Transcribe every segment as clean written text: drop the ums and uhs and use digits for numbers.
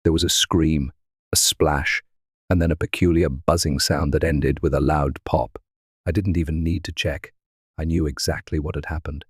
There was a scream, a splash, and then a peculiar buzzing sound that ended with a loud pop. I didn't even need to check. I knew exactly what had happened.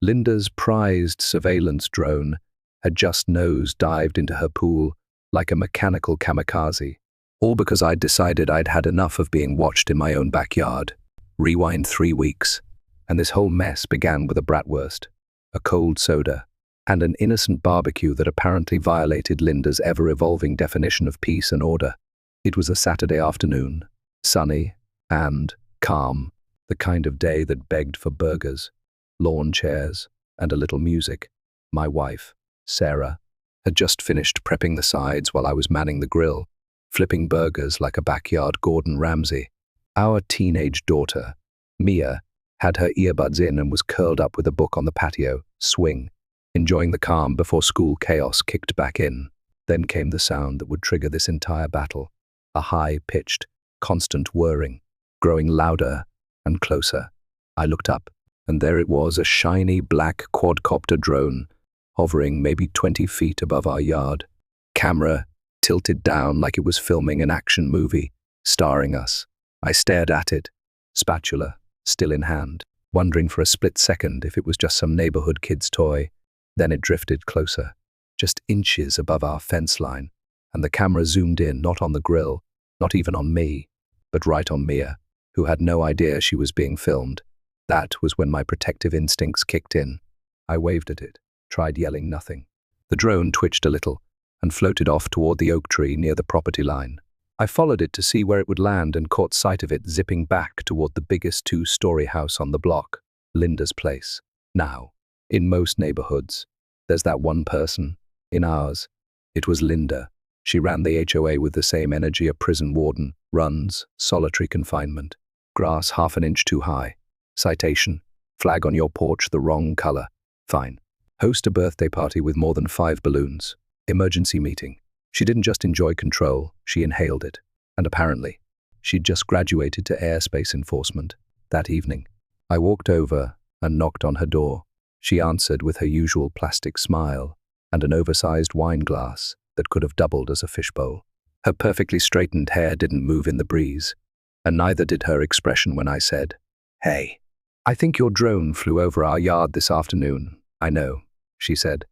Linda's prized surveillance drone had just nose-dived into her pool like a mechanical kamikaze, all because I'd decided I'd had enough of being watched in my own backyard. Rewind 3 weeks, and this whole mess began with a bratwurst, a cold soda, and an innocent barbecue that apparently violated Linda's ever-evolving definition of peace and order. It was a Saturday afternoon, sunny and calm, the kind of day that begged for burgers, lawn chairs, and a little music. My wife, Sarah, had just finished prepping the sides while I was manning the grill, flipping burgers like a backyard Gordon Ramsay. Our teenage daughter, Mia, had her earbuds in and was curled up with a book on the patio, swing, enjoying the calm before school chaos kicked back in. Then came the sound that would trigger this entire battle, a high-pitched, constant whirring, growing louder and closer. I looked up, and there it was, a shiny black quadcopter drone, hovering maybe 20 feet above our yard, camera tilted down like it was filming an action movie, starring us. I stared at it, spatula still in hand, wondering for a split second if it was just some neighborhood kid's toy. Then it drifted closer, just inches above our fence line, and the camera zoomed in, not on the grill, not even on me, but right on Mia, who had no idea she was being filmed. That was when my protective instincts kicked in. I waved at it, tried yelling nothing. The drone twitched a little and floated off toward the oak tree near the property line. I followed it to see where it would land and caught sight of it zipping back toward the biggest 2-story house on the block, Linda's place. Now, in most neighborhoods, there's that one person. In ours, it was Linda. She ran the HOA with the same energy a prison warden runs, solitary confinement. Grass half an inch too high. Citation, flag on your porch the wrong color. Fine. Host a birthday party with more than 5 balloons. Emergency meeting. She didn't just enjoy control, she inhaled it. And apparently, she'd just graduated to airspace enforcement that evening. I walked over and knocked on her door. She answered with her usual plastic smile and an oversized wine glass that could have doubled as a fishbowl. Her perfectly straightened hair didn't move in the breeze, and neither did her expression when I said, "Hey, I think your drone flew over our yard this afternoon." "I know," she said,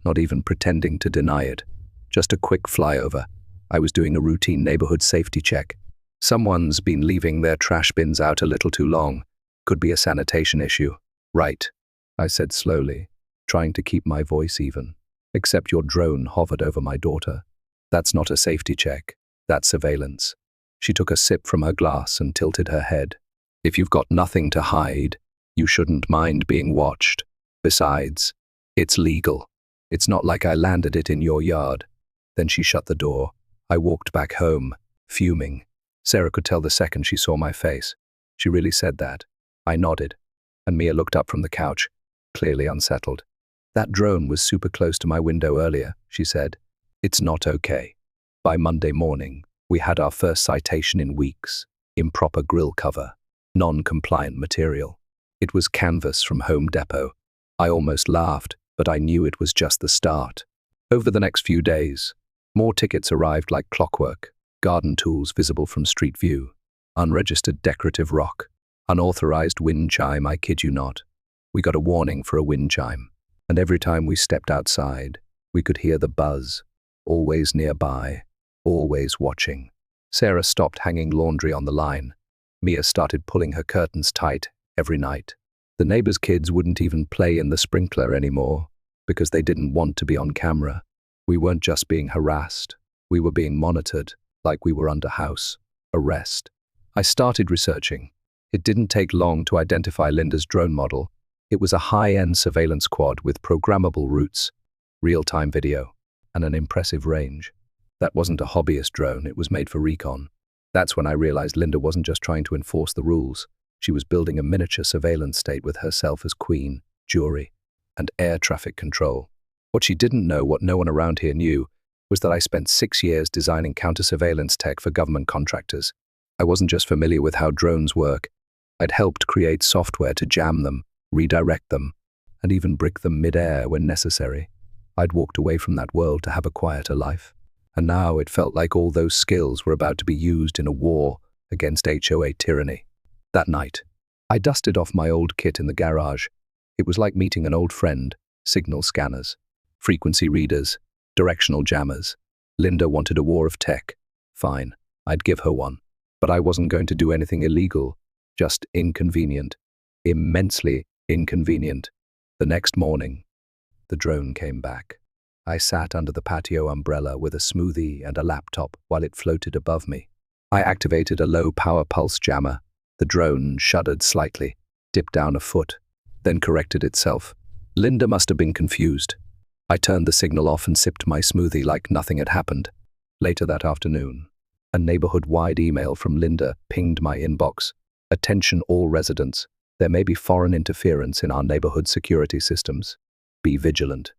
not even pretending to deny it. "Just a quick flyover. I was doing a routine neighborhood safety check. Someone's been leaving their trash bins out a little too long. Could be a sanitation issue." "Right," I said slowly, trying to keep my voice even. "Except your drone hovered over my daughter. That's not a safety check. That's surveillance." She took a sip from her glass and tilted her head. "If you've got nothing to hide, you shouldn't mind being watched. Besides, it's legal. It's not like I landed it in your yard." Then she shut the door. I walked back home, fuming. Sarah could tell the second she saw my face. "She really said that?" I nodded, and Mia looked up from the couch, clearly unsettled. "That drone was super close to my window earlier," she said. "It's not okay." By Monday morning, we had our first citation in weeks. Improper grill cover. Non-compliant material. It was canvas from Home Depot. I almost laughed, but I knew it was just the start. Over the next few days, more tickets arrived like clockwork. Garden tools visible from street view. Unregistered decorative rock. Unauthorized wind chime, I kid you not. We got a warning for a wind chime. And every time we stepped outside, we could hear the buzz. Always nearby. Always watching. Sarah stopped hanging laundry on the line. Mia started pulling her curtains tight every night. The neighbors' kids wouldn't even play in the sprinkler anymore because they didn't want to be on camera. We weren't just being harassed. We were being monitored like we were under house arrest. I started researching. It didn't take long to identify Linda's drone model. It was a high-end surveillance quad with programmable routes, real-time video, and an impressive range. That wasn't a hobbyist drone, it was made for recon. That's when I realized Linda wasn't just trying to enforce the rules. She was building a miniature surveillance state with herself as queen, jury, and air traffic control. What she didn't know, what no one around here knew, was that I spent 6 years designing counter-surveillance tech for government contractors. I wasn't just familiar with how drones work. I'd helped create software to jam them, redirect them, and even brick them mid-air when necessary. I'd walked away from that world to have a quieter life. And now it felt like all those skills were about to be used in a war against HOA tyranny. That night, I dusted off my old kit in the garage. It was like meeting an old friend: signal scanners, frequency readers, directional jammers. Linda wanted a war of tech. Fine, I'd give her one. But I wasn't going to do anything illegal, just inconvenient. Immensely inconvenient. The next morning, the drone came back. I sat under the patio umbrella with a smoothie and a laptop while it floated above me. I activated a low-power pulse jammer. The drone shuddered slightly, dipped down a foot, then corrected itself. Linda must have been confused. I turned the signal off and sipped my smoothie like nothing had happened. Later that afternoon, a neighborhood-wide email from Linda pinged my inbox. Attention all residents. There may be foreign interference in our neighborhood security systems. Be vigilant.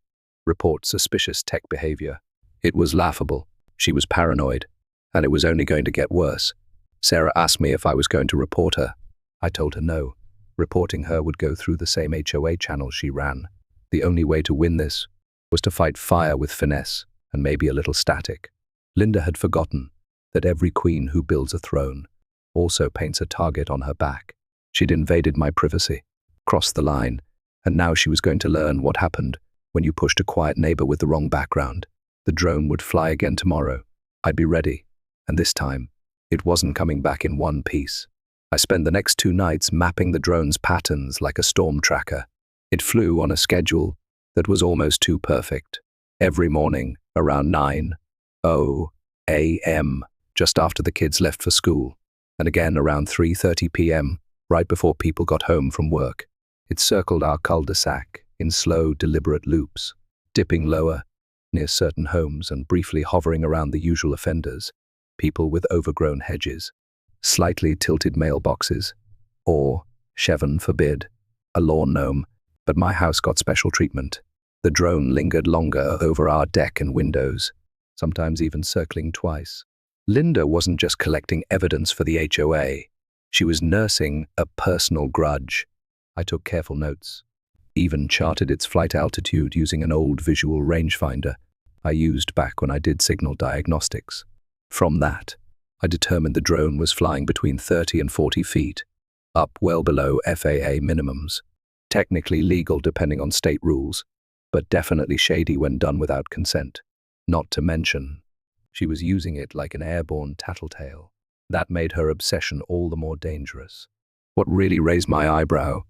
Report suspicious tech behavior. It was laughable. She was paranoid, and it was only going to get worse. Sarah asked me if I was going to report her. I told her no. Reporting her would go through the same HOA channel she ran. The only way to win this was to fight fire with finesse and maybe a little static. Linda had forgotten that every queen who builds a throne also paints a target on her back. She'd invaded my privacy, crossed the line, and now she was going to learn what happened when you pushed a quiet neighbor with the wrong background. The drone would fly again tomorrow. I'd be ready, and this time, it wasn't coming back in one piece. I spent the next 2 nights mapping the drone's patterns like a storm tracker. It flew on a schedule that was almost too perfect. Every morning, around 9:00 a.m., just after the kids left for school, and again around 3:30 p.m., right before people got home from work. It circled our cul-de-sac in slow, deliberate loops, dipping lower near certain homes and briefly hovering around the usual offenders, people with overgrown hedges, slightly tilted mailboxes, or, Heaven forbid, a lawn gnome. But my house got special treatment. The drone lingered longer over our deck and windows, sometimes even circling twice. Linda wasn't just collecting evidence for the HOA. She was nursing a personal grudge. I took careful notes, even charted its flight altitude using an old visual rangefinder I used back when I did signal diagnostics. From that, I determined the drone was flying between 30 and 40 feet, up well below FAA minimums. Technically legal depending on state rules, but definitely shady when done without consent. Not to mention, she was using it like an airborne tattletale. That made her obsession all the more dangerous. What really raised my eyebrow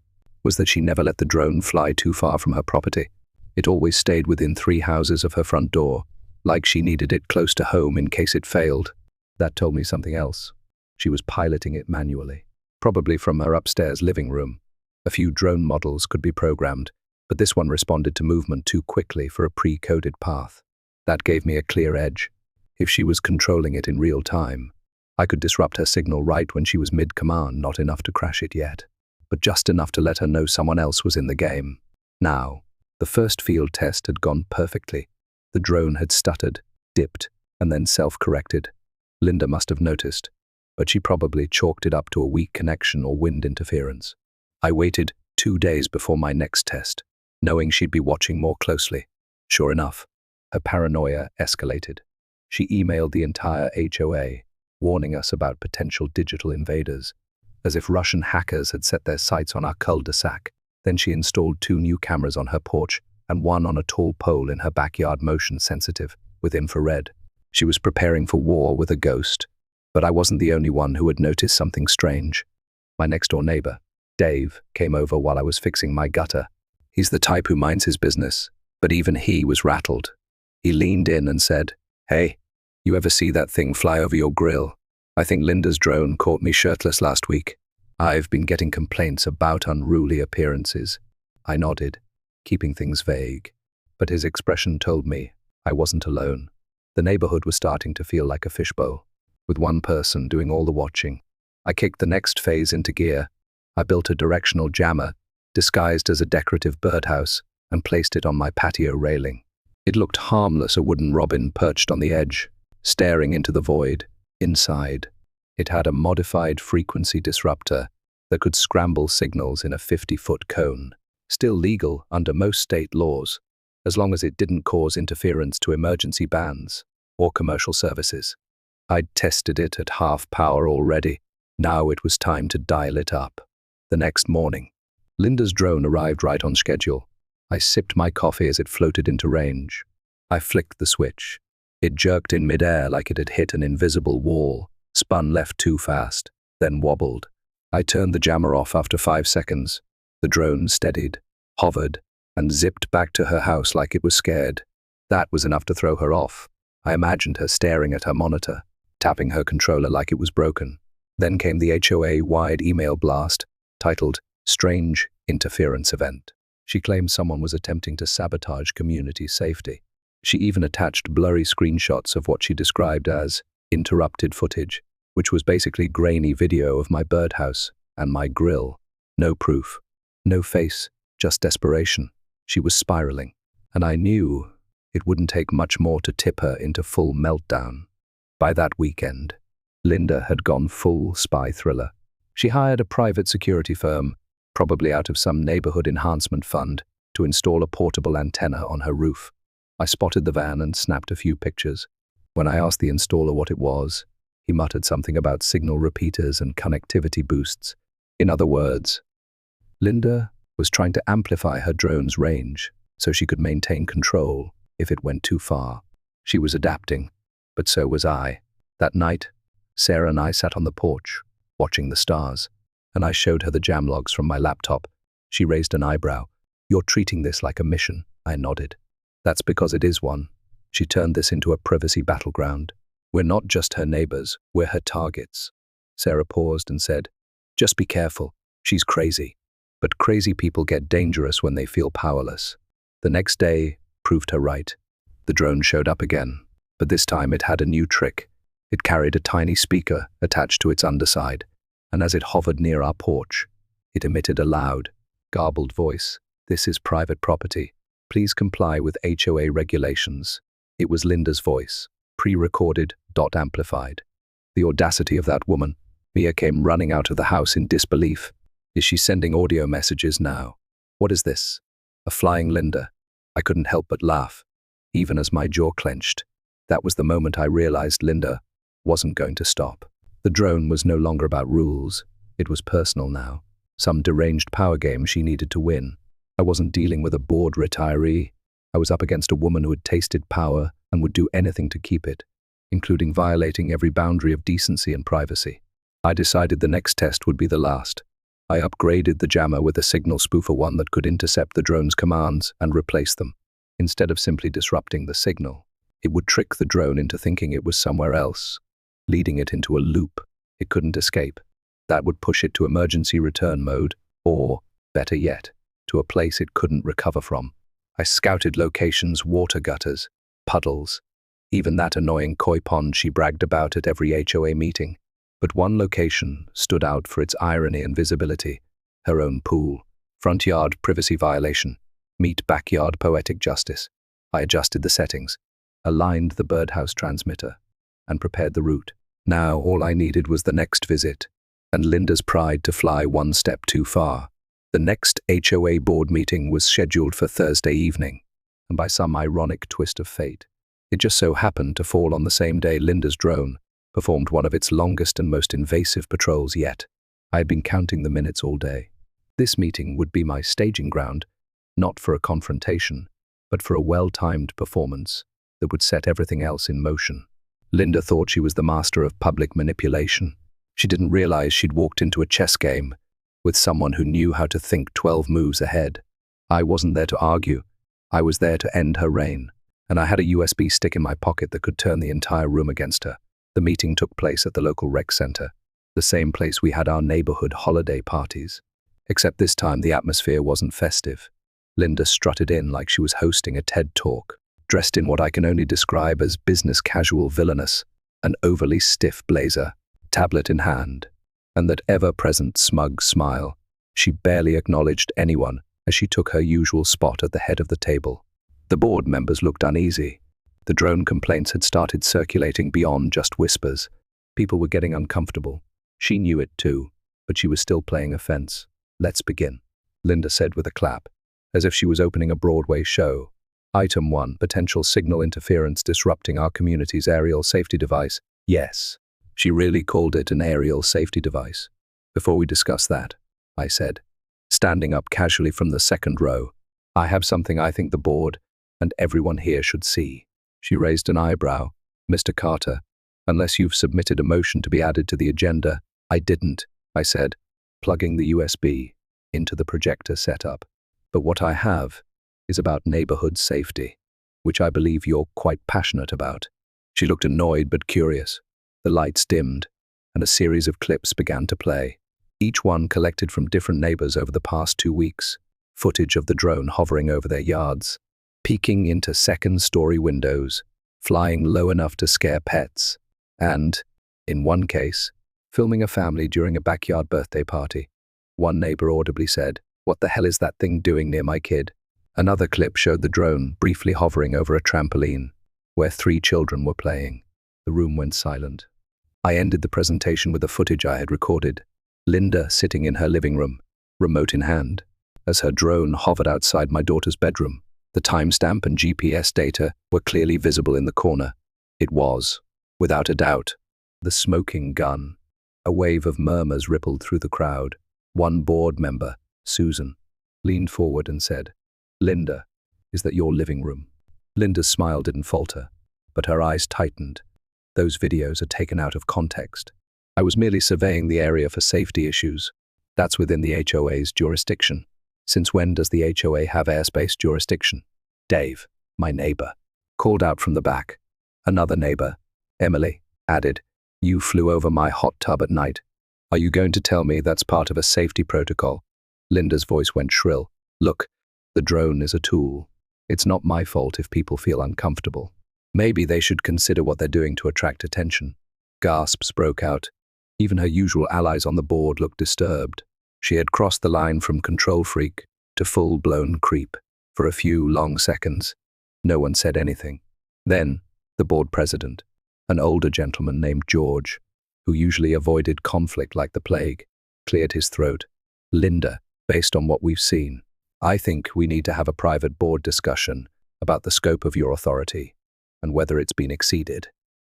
was that she never let the drone fly too far from her property. It always stayed within 3 houses of her front door, like she needed it close to home in case it failed. That told me something else. She was piloting it manually, probably from her upstairs living room. A few drone models could be programmed, but this one responded to movement too quickly for a pre-coded path. That gave me a clear edge. If she was controlling it in real time, I could disrupt her signal right when she was mid-command, not enough to crash it yet, but just enough to let her know someone else was in the game. Now, the first field test had gone perfectly. The drone had stuttered, dipped, and then self-corrected. Linda must have noticed, but she probably chalked it up to a weak connection or wind interference. I waited 2 days before my next test, knowing she'd be watching more closely. Sure enough, her paranoia escalated. She emailed the entire HOA, warning us about potential digital invaders, as if Russian hackers had set their sights on our cul-de-sac. Then she installed 2 new cameras on her porch and 1 on a tall pole in her backyard, motion sensitive, with infrared. She was preparing for war with a ghost, but I wasn't the only one who had noticed something strange. My next-door neighbor, Dave, came over while I was fixing my gutter. He's the type who minds his business, but even he was rattled. He leaned in and said, "Hey, you ever see that thing fly over your grill? I think Linda's drone caught me shirtless last week. I've been getting complaints about unruly appearances." I nodded, keeping things vague, but his expression told me I wasn't alone. The neighborhood was starting to feel like a fishbowl, with one person doing all the watching. I kicked the next phase into gear. I built a directional jammer, disguised as a decorative birdhouse, and placed it on my patio railing. It looked harmless, a wooden robin perched on the edge, staring into the void. Inside, it had a modified frequency disruptor that could scramble signals in a 50-foot cone, still legal under most state laws, as long as it didn't cause interference to emergency bands or commercial services. I'd tested it at half power already. Now it was time to dial it up. The next morning, Linda's drone arrived right on schedule. I sipped my coffee as it floated into range. I flicked the switch. It jerked in midair like it had hit an invisible wall, spun left too fast, then wobbled. I turned the jammer off after 5 seconds. The drone steadied, hovered, and zipped back to her house like it was scared. That was enough to throw her off. I imagined her staring at her monitor, tapping her controller like it was broken. Then came the HOA-wide email blast, titled Strange Interference Event. She claimed someone was attempting to sabotage community safety. She even attached blurry screenshots of what she described as interrupted footage, which was basically grainy video of my birdhouse and my grill. No proof, no face, just desperation. She was spiraling, and I knew it wouldn't take much more to tip her into full meltdown. By that weekend, Linda had gone full spy thriller. She hired a private security firm, probably out of some neighborhood enhancement fund, to install a portable antenna on her roof. I spotted the van and snapped a few pictures. When I asked the installer what it was, he muttered something about signal repeaters and connectivity boosts. In other words, Linda was trying to amplify her drone's range so she could maintain control if it went too far. She was adapting, but so was I. That night, Sarah and I sat on the porch, watching the stars, and I showed her the jam logs from my laptop. She raised an eyebrow. "You're treating this like a mission," I nodded. "That's because it is one." She turned this into a privacy battleground. "We're not just her neighbors, we're her targets." Sarah paused and said, "Just be careful, she's crazy." But crazy people get dangerous when they feel powerless. The next day proved her right. The drone showed up again, but this time it had a new trick. It carried a tiny speaker attached to its underside, and as it hovered near our porch, it emitted a loud, garbled voice. "This is private property. Please comply with HOA regulations." It was Linda's voice, pre-recorded, amplified. The audacity of that woman. Mia came running out of the house in disbelief. Is she sending audio messages now? What is this? A flying Linda? I couldn't help but laugh, even as my jaw clenched. That was the moment I realized Linda wasn't going to stop. The drone was no longer about rules. It was personal now. Some deranged power game she needed to win. I wasn't dealing with a bored retiree. I was up against a woman who had tasted power and would do anything to keep it, including violating every boundary of decency and privacy. I decided the next test would be the last. I upgraded the jammer with a signal spoofer, one that could intercept the drone's commands and replace them. Instead of simply disrupting the signal, it would trick the drone into thinking it was somewhere else, leading it into a loop it couldn't escape. That would push it to emergency return mode, or, better yet, to a place it couldn't recover from. I scouted locations, water gutters, puddles, even that annoying koi pond she bragged about at every HOA meeting. But one location stood out for its irony and visibility: her own pool. Front yard privacy violation. Meet backyard poetic justice. I adjusted the settings, aligned the birdhouse transmitter, and prepared the route. Now all I needed was the next visit, and Linda's pride to fly one step too far. The next HOA board meeting was scheduled for Thursday evening, and by some ironic twist of fate, it just so happened to fall on the same day Linda's drone performed one of its longest and most invasive patrols yet. I had been counting the minutes all day. This meeting would be my staging ground, not for a confrontation, but for a well-timed performance that would set everything else in motion. Linda thought she was the master of public manipulation. She didn't realize she'd walked into a chess game with someone who knew how to think 12 moves ahead. I wasn't there to argue. I was there to end her reign, and I had a USB stick in my pocket that could turn the entire room against her. The meeting took place at the local rec center, the same place we had our neighborhood holiday parties. Except this time the atmosphere wasn't festive. Linda strutted in like she was hosting a TED Talk, dressed in what I can only describe as business casual villainous, an overly stiff blazer, tablet in hand, and that ever-present smug smile. She barely acknowledged anyone as she took her usual spot at the head of the table. The board members looked uneasy. The drone complaints had started circulating beyond just whispers. People were getting uncomfortable. She knew it too, but she was still playing offense. "Let's begin," Linda said with a clap, as if she was opening a Broadway show. Item 1. Potential signal interference disrupting our community's aerial safety device. Yes, she really called it an aerial safety device. Before we discuss that, I said, standing up casually from the second row, I have something I think the board and everyone here should see. She raised an eyebrow. Mr. Carter, unless you've submitted a motion to be added to the agenda. I didn't, I said, plugging the USB into the projector setup. But what I have is about neighborhood safety, which I believe you're quite passionate about. She looked annoyed but curious. The lights dimmed, and a series of clips began to play, each one collected from different neighbors over the past 2 weeks. Footage of the drone hovering over their yards, peeking into second-story windows, flying low enough to scare pets, and, in one case, filming a family during a backyard birthday party. One neighbor audibly said, "What the hell is that thing doing near my kid?" Another clip showed the drone briefly hovering over a trampoline, where 3 children were playing. The room went silent. I ended the presentation with the footage I had recorded. Linda sitting in her living room, remote in hand, as her drone hovered outside my daughter's bedroom. The timestamp and GPS data were clearly visible in the corner. It was, without a doubt, the smoking gun. A wave of murmurs rippled through the crowd. One board member, Susan, leaned forward and said, "Linda, is that your living room?" Linda's smile didn't falter, but her eyes tightened. Those videos are taken out of context. I was merely surveying the area for safety issues. That's within the HOA's jurisdiction. Since when does the HOA have airspace jurisdiction? Dave, my neighbor, called out from the back. Another neighbor, Emily, added, "You flew over my hot tub at night. Are you going to tell me that's part of a safety protocol?" Linda's voice went shrill. "Look, the drone is a tool. It's not my fault if people feel uncomfortable. Maybe they should consider what they're doing to attract attention." Gasps broke out. Even her usual allies on the board looked disturbed. She had crossed the line from control freak to full-blown creep. For a few long seconds, no one said anything. Then, the board president, an older gentleman named George, who usually avoided conflict like the plague, cleared his throat. "Linda, based on what we've seen, I think we need to have a private board discussion about the scope of your authority and whether it's been exceeded."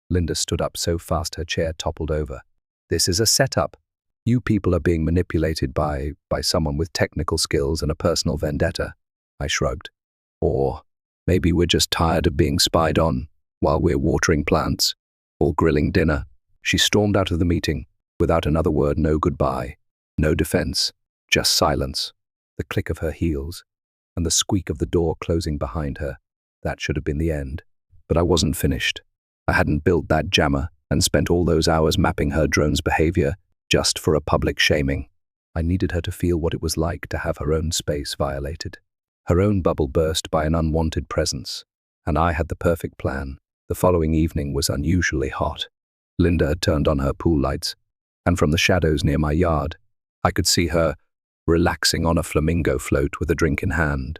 Linda stood up so fast her chair toppled over. "This is a setup. You people are being manipulated by someone with technical skills and a personal vendetta." I shrugged. "Or maybe we're just tired of being spied on while we're watering plants or grilling dinner." She stormed out of the meeting without another word. No goodbye, no defense, just silence. The click of her heels and the squeak of the door closing behind her. That should have been the end. But I wasn't finished. I hadn't built that jammer and spent all those hours mapping her drone's behavior just for a public shaming. I needed her to feel what it was like to have her own space violated. Her own bubble burst by an unwanted presence. And I had the perfect plan. The following evening was unusually hot. Linda had turned on her pool lights, and from the shadows near my yard, I could see her relaxing on a flamingo float with a drink in hand.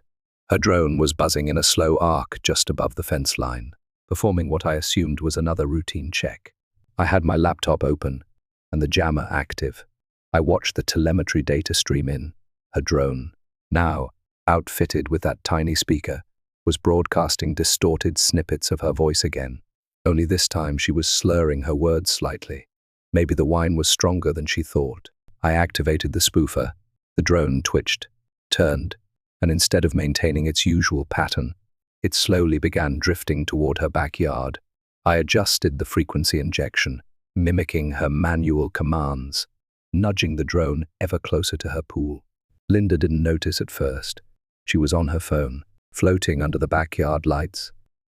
Her drone was buzzing in a slow arc just above the fence line, performing what I assumed was another routine check. I had my laptop open and the jammer active. I watched the telemetry data stream in. Her drone, now outfitted with that tiny speaker, was broadcasting distorted snippets of her voice again. Only this time she was slurring her words slightly. Maybe the wine was stronger than she thought. I activated the spoofer. The drone twitched, turned, and instead of maintaining its usual pattern, it slowly began drifting toward her backyard. I adjusted the frequency injection, mimicking her manual commands, nudging the drone ever closer to her pool. Linda didn't notice at first. She was on her phone, floating under the backyard lights,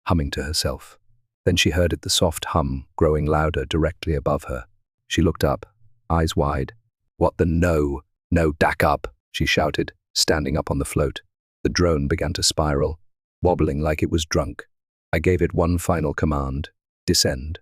humming to herself. Then she heard the soft hum growing louder directly above her. She looked up, eyes wide. "What the no, dack up," she shouted, standing up on the float. The drone began to spiral, wobbling like it was drunk. I gave it one final command, descend.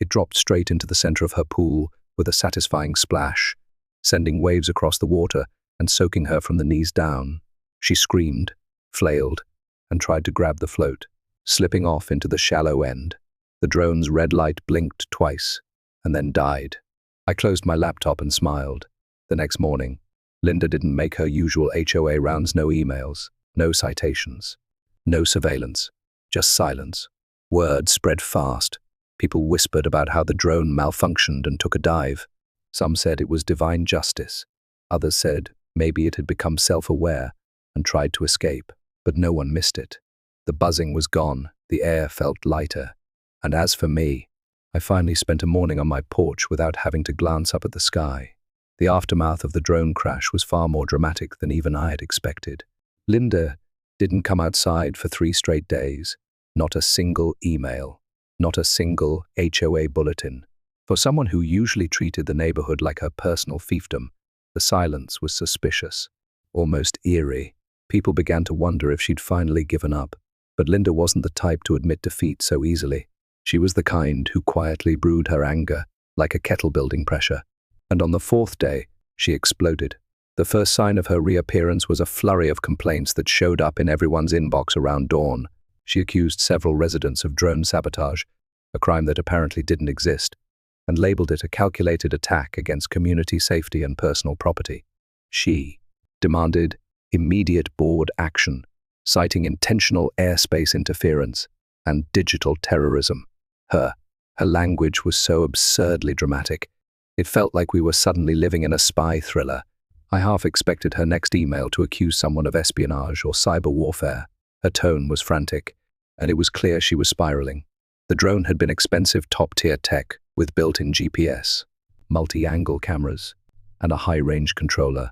It dropped straight into the center of her pool with a satisfying splash, sending waves across the water and soaking her from the knees down. She screamed, flailed, and tried to grab the float, slipping off into the shallow end. The drone's red light blinked twice, and then died. I closed my laptop and smiled. The next morning, Linda didn't make her usual HOA rounds, no emails, no citations. No surveillance, just silence. Word spread fast. People whispered about how the drone malfunctioned and took a dive. Some said it was divine justice. Others said maybe it had become self-aware and tried to escape, but no one missed it. The buzzing was gone, the air felt lighter. And as for me, I finally spent a morning on my porch without having to glance up at the sky. The aftermath of the drone crash was far more dramatic than even I had expected. Linda didn't come outside for 3 straight days. Not a single email, not a single HOA bulletin. For someone who usually treated the neighborhood like her personal fiefdom, the silence was suspicious, almost eerie. People began to wonder if she'd finally given up. But Linda wasn't the type to admit defeat so easily. She was the kind who quietly brewed her anger like a kettle building pressure. And on the 4th day, she exploded. The first sign of her reappearance was a flurry of complaints that showed up in everyone's inbox around dawn. She accused several residents of drone sabotage, a crime that apparently didn't exist, and labeled it a calculated attack against community safety and personal property. She demanded immediate board action, citing intentional airspace interference and digital terrorism. Her language was so absurdly dramatic. It felt like we were suddenly living in a spy thriller. I half expected her next email to accuse someone of espionage or cyber warfare. Her tone was frantic, and it was clear she was spiraling. The drone had been expensive top-tier tech with built-in GPS, multi-angle cameras, and a high-range controller.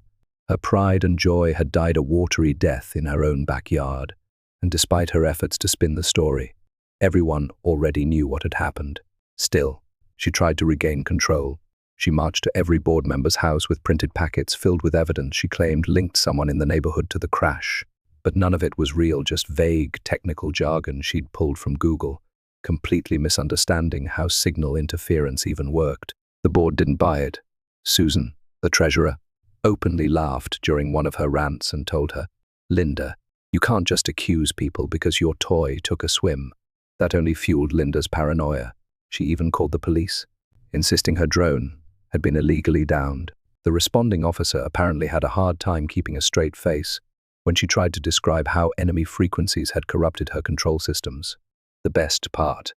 Her pride and joy had died a watery death in her own backyard, and despite her efforts to spin the story, everyone already knew what had happened. Still, she tried to regain control. She marched to every board member's house with printed packets filled with evidence she claimed linked someone in the neighborhood to the crash. But none of it was real, just vague technical jargon she'd pulled from Google, completely misunderstanding how signal interference even worked. The board didn't buy it. Susan, the treasurer, openly laughed during one of her rants and told her, "Linda, you can't just accuse people because your toy took a swim." That only fueled Linda's paranoia. She even called the police, insisting her drone had been illegally downed. The responding officer apparently had a hard time keeping a straight face when she tried to describe how enemy frequencies had corrupted her control systems. The best part: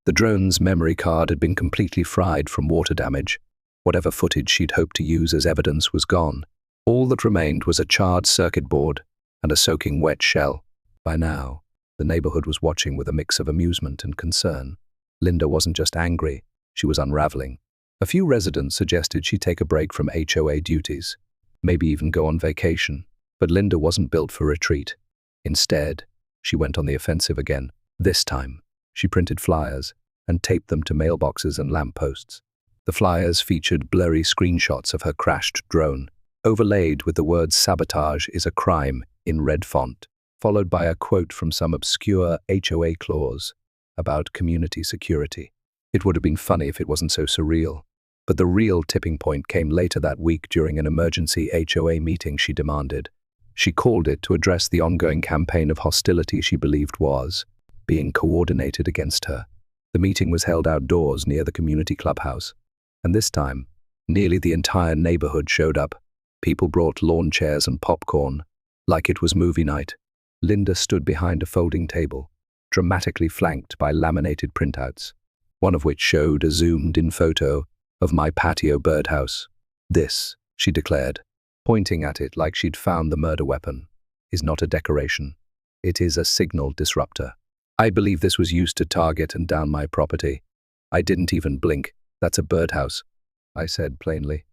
the drone's memory card had been completely fried from water damage. Whatever footage she'd hoped to use as evidence was gone. All that remained was a charred circuit board and a soaking wet shell. By now, the neighborhood was watching with a mix of amusement and concern. Linda wasn't just angry, she was unraveling. A few residents suggested she take a break from HOA duties, maybe even go on vacation. But Linda wasn't built for retreat. Instead, she went on the offensive again. This time, she printed flyers and taped them to mailboxes and lampposts. The flyers featured blurry screenshots of her crashed drone, overlaid with the words "sabotage is a crime" in red font, followed by a quote from some obscure HOA clause about community security. It would have been funny if it wasn't so surreal. But the real tipping point came later that week during an emergency HOA meeting she demanded. She called it to address the ongoing campaign of hostility she believed was being coordinated against her. The meeting was held outdoors near the community clubhouse, and this time, nearly the entire neighborhood showed up. People brought lawn chairs and popcorn, like it was movie night. Linda stood behind a folding table, dramatically flanked by laminated printouts, one of which showed a zoomed-in photo of my patio birdhouse. "This," she declared, pointing at it like she'd found the murder weapon, "is not a decoration. It is a signal disruptor. I believe this was used to target and down my property. I didn't even blink. That's a birdhouse," I said plainly,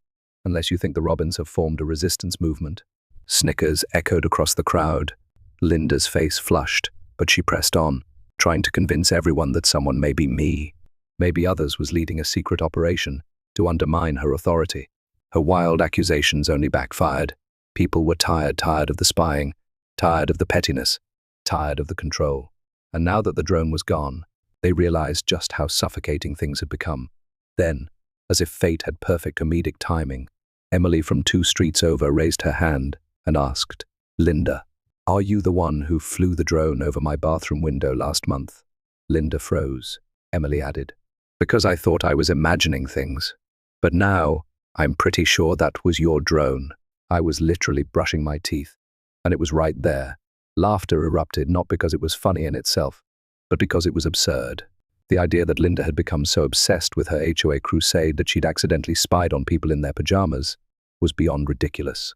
"unless you think the robins have formed a resistance movement." Snickers echoed across the crowd. Linda's face flushed, but she pressed on, trying to convince everyone that someone, maybe me, maybe others, was leading a secret operation to undermine her authority. Her wild accusations only backfired. People were tired of the spying, tired of the pettiness, tired of the control. And now that the drone was gone, they realized just how suffocating things had become. Then, as if fate had perfect comedic timing, Emily from 2 streets over raised her hand and asked, "Linda, are you the one who flew the drone over my bathroom window last month?" Linda froze. Emily added, "Because I thought I was imagining things. But now, I'm pretty sure that was your drone. I was literally brushing my teeth, and it was right there, Laughter erupted not because it was funny in itself, but because it was absurd. The idea that Linda had become so obsessed with her HOA crusade that she'd accidentally spied on people in their pajamas was beyond ridiculous.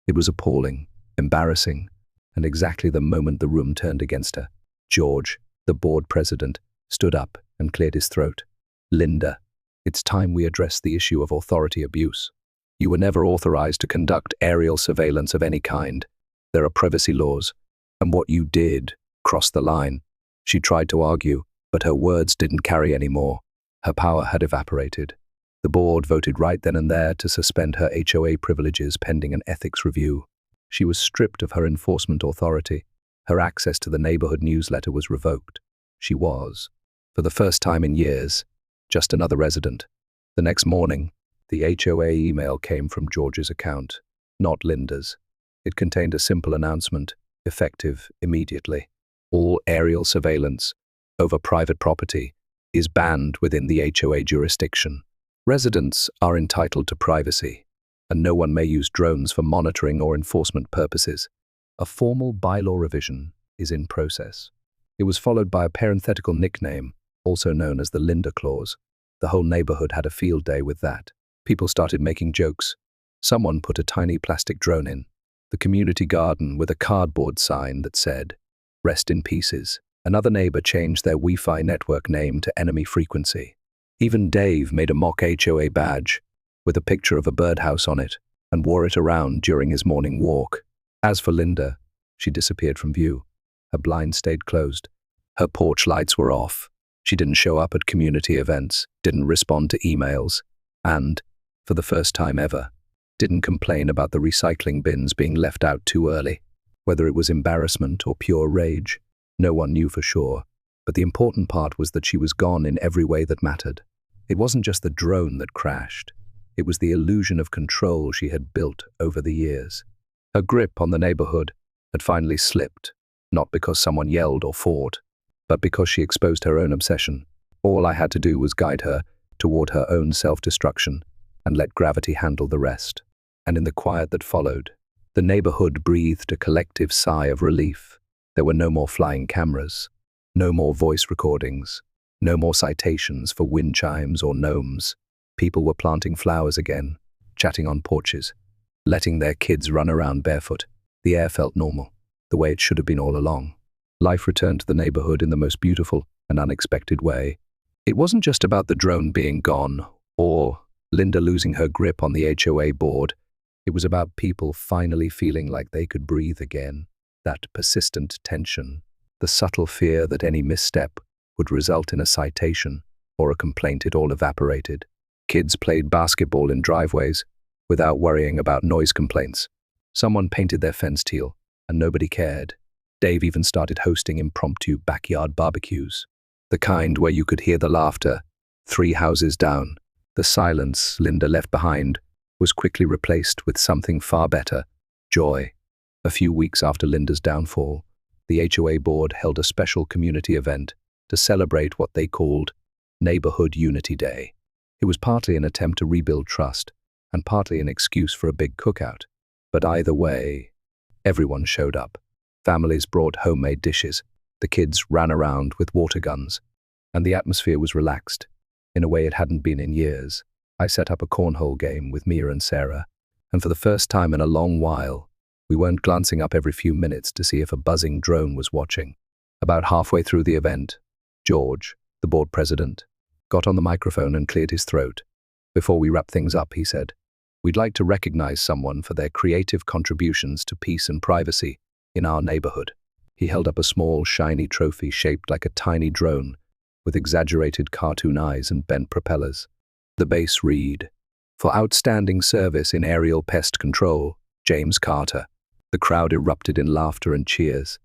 It was appalling, embarrassing, and exactly the moment the room turned against her. George, the board president, stood up and cleared his throat. "Linda, it's time we address the issue of authority abuse. You were never authorized to conduct aerial surveillance of any kind. There are privacy laws, and what you did crossed the line." She tried to argue, but her words didn't carry any more. Her power had evaporated. The board voted right then and there to suspend her HOA privileges pending an ethics review. She was stripped of her enforcement authority. Her access to the neighborhood newsletter was revoked. She was, for the first time in years, just another resident. The next morning, the HOA email came from George's account, not Linda's. It contained a simple announcement, effective immediately. All aerial surveillance over private property is banned within the HOA jurisdiction. Residents are entitled to privacy, and no one may use drones for monitoring or enforcement purposes. A formal bylaw revision is in process. It was followed by a parenthetical nickname, also known as the Linda Clause. The whole neighborhood had a field day with that. People started making jokes. Someone put a tiny plastic drone in the community garden with a cardboard sign that said, "Rest in pieces." Another neighbor changed their Wi-Fi network name to enemy frequency. Even Dave made a mock HOA badge with a picture of a birdhouse on it and wore it around during his morning walk. As for Linda, she disappeared from view. Her blinds stayed closed. Her porch lights were off. She didn't show up at community events, didn't respond to emails, and, for the first time ever, didn't complain about the recycling bins being left out too early. Whether it was embarrassment or pure rage, no one knew for sure, but the important part was that she was gone in every way that mattered. It wasn't just the drone that crashed. It was the illusion of control she had built over the years. Her grip on the neighborhood had finally slipped, not because someone yelled or fought, but because she exposed her own obsession. All I had to do was guide her toward her own self-destruction and let gravity handle the rest. And in the quiet that followed, the neighborhood breathed a collective sigh of relief. There were no more flying cameras, no more voice recordings, no more citations for wind chimes or gnomes. People were planting flowers again, chatting on porches, letting their kids run around barefoot. The air felt normal, the way it should have been all along. Life returned to the neighborhood in the most beautiful and unexpected way. It wasn't just about the drone being gone or Linda losing her grip on the HOA board. It was about people finally feeling like they could breathe again. That persistent tension, the subtle fear that any misstep would result in a citation or a complaint, it all evaporated. Kids played basketball in driveways without worrying about noise complaints. Someone painted their fence teal, and nobody cared. Dave even started hosting impromptu backyard barbecues, the kind where you could hear the laughter 3 houses down. The silence Linda left behind was quickly replaced with something far better, joy. A few weeks after Linda's downfall, the HOA board held a special community event to celebrate what they called Neighborhood Unity Day. It was partly an attempt to rebuild trust and partly an excuse for a big cookout. But either way, everyone showed up. Families brought homemade dishes, the kids ran around with water guns, and the atmosphere was relaxed in a way it hadn't been in years. I set up a cornhole game with Mia and Sarah, and for the first time in a long while, we weren't glancing up every few minutes to see if a buzzing drone was watching. About halfway through the event, George, the board president, got on the microphone and cleared his throat. Before we wrap things up, he said, "We'd like to recognize someone for their creative contributions to peace and privacy in our neighborhood." He held up a small, shiny trophy shaped like a tiny drone with exaggerated cartoon eyes and bent propellers. The base read, "For outstanding service in aerial pest control, James Carter." The crowd erupted in laughter and cheers.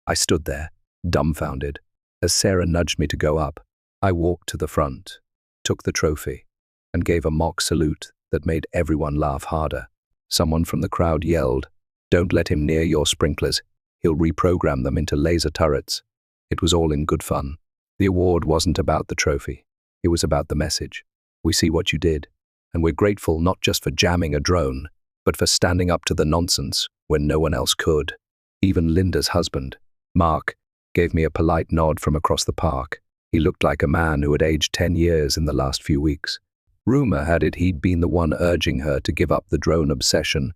I stood there, dumbfounded. As Sarah nudged me to go up, I walked to the front, took the trophy, and gave a mock salute that made everyone laugh harder. Someone from the crowd yelled, "Don't let him near your sprinklers. He'll reprogram them into laser turrets." It was all in good fun. The award wasn't about the trophy. It was about the message. We see what you did, and we're grateful not just for jamming a drone, but for standing up to the nonsense when no one else could. Even Linda's husband, Mark, gave me a polite nod from across the park. He looked like a man who had aged 10 years in the last few weeks. Rumor had it he'd been the one urging her to give up the drone obsession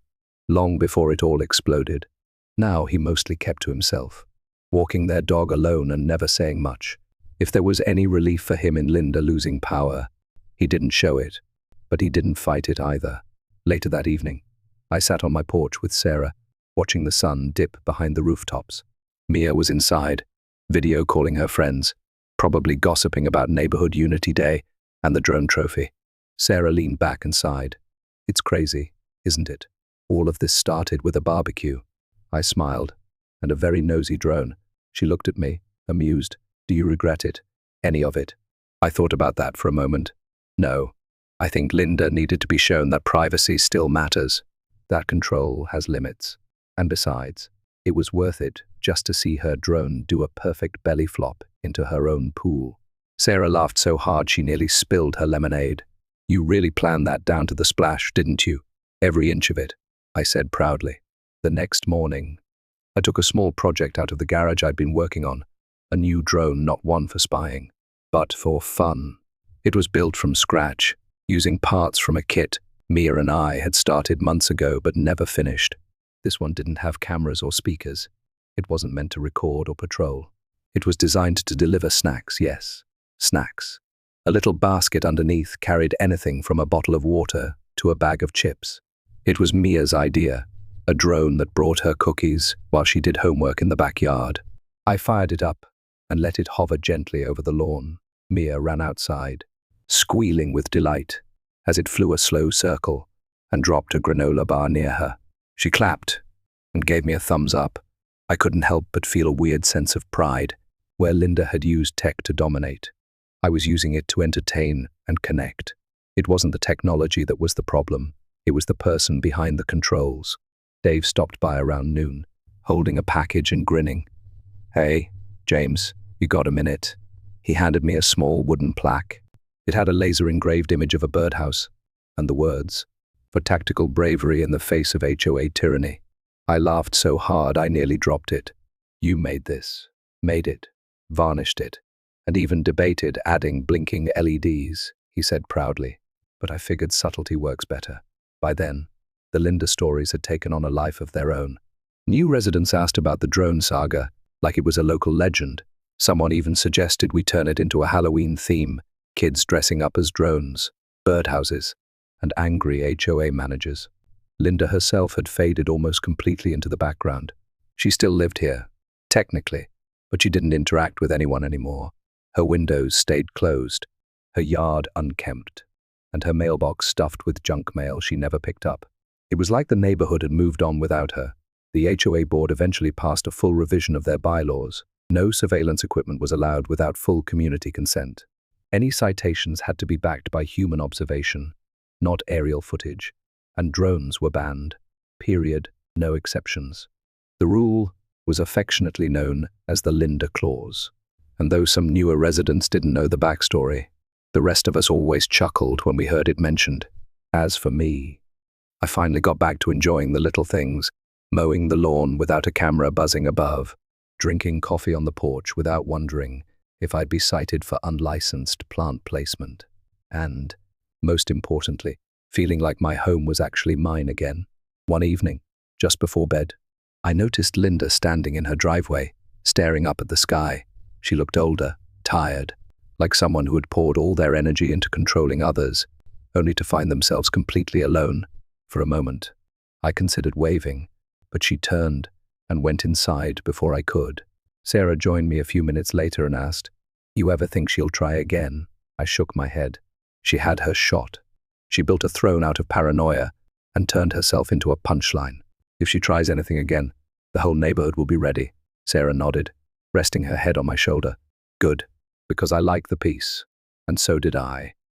long before it all exploded. Now he mostly kept to himself, walking their dog alone and never saying much. If there was any relief for him in Linda losing power, he didn't show it, but he didn't fight it either. Later that evening, I sat on my porch with Sarah, watching the sun dip behind the rooftops. Mia was inside, video calling her friends, probably gossiping about Neighborhood Unity Day and the drone trophy. Sarah leaned back and sighed. It's crazy, isn't it? All of this started with a barbecue. I smiled, and a very nosy drone. She looked at me, amused. Do you regret it? Any of it? I thought about that for a moment. No. I think Linda needed to be shown that privacy still matters, that control has limits. And besides, it was worth it just to see her drone do a perfect belly flop into her own pool. Sarah laughed so hard she nearly spilled her lemonade. You really planned that down to the splash, didn't you? Every inch of it, I said proudly. The next morning, I took a small project out of the garage I'd been working on, a new drone, not one for spying, but for fun. It was built from scratch, using parts from a kit Mia and I had started months ago but never finished. This one didn't have cameras or speakers. It wasn't meant to record or patrol. It was designed to deliver snacks, yes, snacks. A little basket underneath carried anything from a bottle of water to a bag of chips. It was Mia's idea, a drone that brought her cookies while she did homework in the backyard. I fired it up and let it hover gently over the lawn. Mia ran outside, squealing with delight as it flew a slow circle and dropped a granola bar near her. She clapped and gave me a thumbs up. I couldn't help but feel a weird sense of pride. Where Linda had used tech to dominate, I was using it to entertain and connect. It wasn't the technology that was the problem. It was the person behind the controls. Dave stopped by around noon, holding a package and grinning. Hey, James, you got a minute? He handed me a small wooden plaque. It had a laser-engraved image of a birdhouse and the words, "For tactical bravery in the face of HOA tyranny." I laughed so hard I nearly dropped it. You made this, made it, varnished it, and even debated adding blinking LEDs, he said proudly. But I figured subtlety works better. By then, the Linda stories had taken on a life of their own. New residents asked about the drone saga, like it was a local legend. Someone even suggested we turn it into a Halloween theme, kids dressing up as drones, birdhouses, and angry HOA managers. Linda herself had faded almost completely into the background. She still lived here, technically, but she didn't interact with anyone anymore. Her windows stayed closed, her yard unkempt, and her mailbox stuffed with junk mail she never picked up. It was like the neighborhood had moved on without her. The HOA board eventually passed a full revision of their bylaws. No surveillance equipment was allowed without full community consent. Any citations had to be backed by human observation, not aerial footage, and drones were banned. Period. No exceptions. The rule was affectionately known as the Linda Clause. And though some newer residents didn't know the backstory, the rest of us always chuckled when we heard it mentioned. As for me, I finally got back to enjoying the little things, mowing the lawn without a camera buzzing above, drinking coffee on the porch without wondering if I'd be cited for unlicensed plant placement, and, most importantly, feeling like my home was actually mine again. One evening, just before bed, I noticed Linda standing in her driveway, staring up at the sky. She looked older, tired, like someone who had poured all their energy into controlling others, only to find themselves completely alone. For a moment, I considered waving, but she turned and went inside before I could. Sarah joined me a few minutes later and asked, "You ever think she'll try again?" I shook my head. She had her shot. She built a throne out of paranoia and turned herself into a punchline. If she tries anything again, the whole neighborhood will be ready. Sarah nodded, resting her head on my shoulder. Good, because I like the peace. And so did I.